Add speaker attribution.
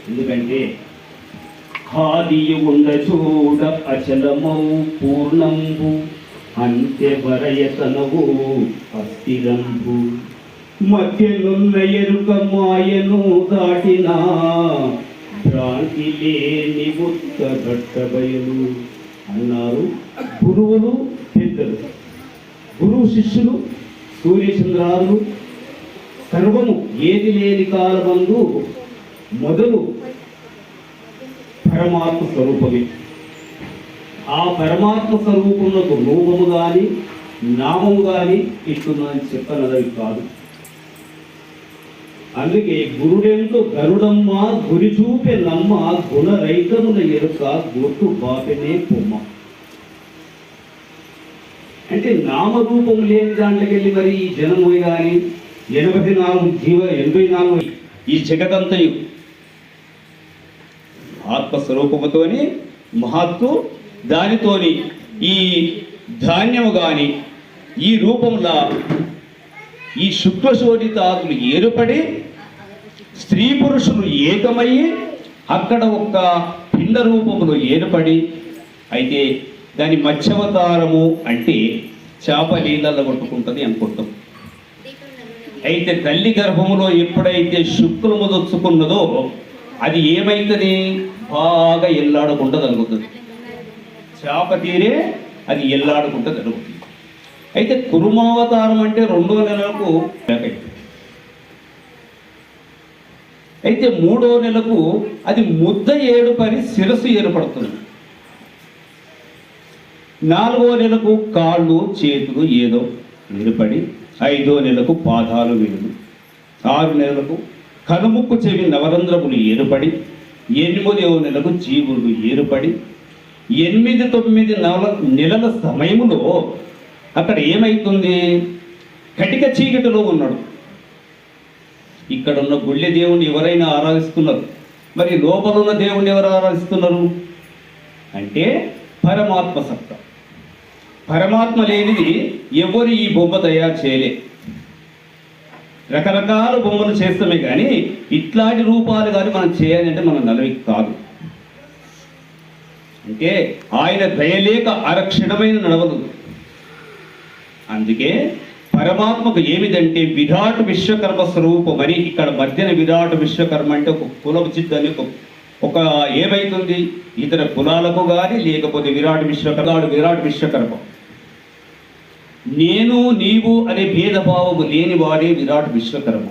Speaker 1: ఎందుకంటే ఆదియు ఉండ చూడ అచలమౌ పూర్ణంబు అంత్య వరయతనవు అస్థిరంబు మధ్యనున్న ఎరుక మాయను దాటినా భ్రాంతి లేని ముత్త గట్టబయలు అన్నారు గురువులు పెద్దలు. గురువు శిష్యులు సూర్యచంద్రాలు సర్వము ఏది లేని కాలమందు మొదలు పరమాత్మ స్వరూపమే. ఆ పరమాత్మ స్వరూపములకు రూపము కానీ నామము కానీ ఇస్తుందని చెప్పనది కాదు. అందుకే గురుడెంతో గరుడమ్మ గురి చూపె నమ్మ గుణరైతముల ఎరుక గుర్తు బాపెనే పొమ్మ. అంటే నామరూపం లేని దాంట్లోకి వెళ్ళి మరి ఈ జనము కానీ 84 ఈ జగతంతయు ఆత్మస్వరూపముతోని మహత్తు దానితోని ఈ ధాన్యము కానీ ఈ రూపంలో ఈ శుక్లశోణితాదులు ఏర్పడి స్త్రీ పురుషులు ఏకమయ్యి అక్కడ ఒక పిండ రూపములు ఏర్పడి, అయితే దాని మత్స్యావతారము అంటే చేప నీళ్ళల్లో కొట్టుకుంటుంది అనుకుంటాం. అయితే తల్లి గర్భములో ఎప్పుడైతే శుక్లము దొచ్చుకున్నదో అది ఏమైతుంది, బాగా ఎల్లాడకుండా జరుగుతుంది. చేప తీరే అది ఎల్లాడకుండా జరుగుతుంది. అయితే కురుమావతారం అంటే 2వ నెలకు, అయితే 3వ నెలకు అది ముద్ద ఏడుపరి శిరస్సు ఏర్పడుతుంది. 4వ నెలకు కాళ్ళు చేతులు ఏదో ఏర్పడి 5వ నెలకు పాదాలు వేలు, 6 నెలలకు కనుముక్కు చెవి నవరంధ్రములు ఏర్పడి 8వ నెలకు జీవులు ఏర్పడి 8-9 నెలల సమయములో అక్కడ ఏమైతుంది, కటిక చీకటిలో ఉన్నాడు. ఇక్కడ ఉన్న గుళ్ళె దేవుని ఎవరైనా ఆరాధిస్తున్నారు, మరి లోపల ఉన్న దేవుణ్ణి ఎవరు ఆరాధిస్తున్నారు అంటే పరమాత్మ సత్తా. పరమాత్మ లేనిది ఎవరు ఈ బొమ్మ తయారు చేయలే. రకరకాల బొమ్మలు చేస్తామే కానీ ఇట్లాంటి రూపాలు కానీ మనం చేయాలంటే మన నలవి కాదు. అంటే ఆయన దయలేక అరక్షణమైన నడవదు. అందుకే పరమాత్మకు ఏమిదంటే విరాట్ విశ్వకర్మ స్వరూపం అని ఇక్కడ మధ్యన విరాట్ విశ్వకర్మ అంటే ఒక కులపు చిత్తని ఒక ఏమైతుంది, ఇతర కులాలకు కానీ లేకపోతే విరాట్ విశ్వకర్మ నేను నీవు అనే భేదభావము లేనివాడే విరాట్ విశ్వకర్మ.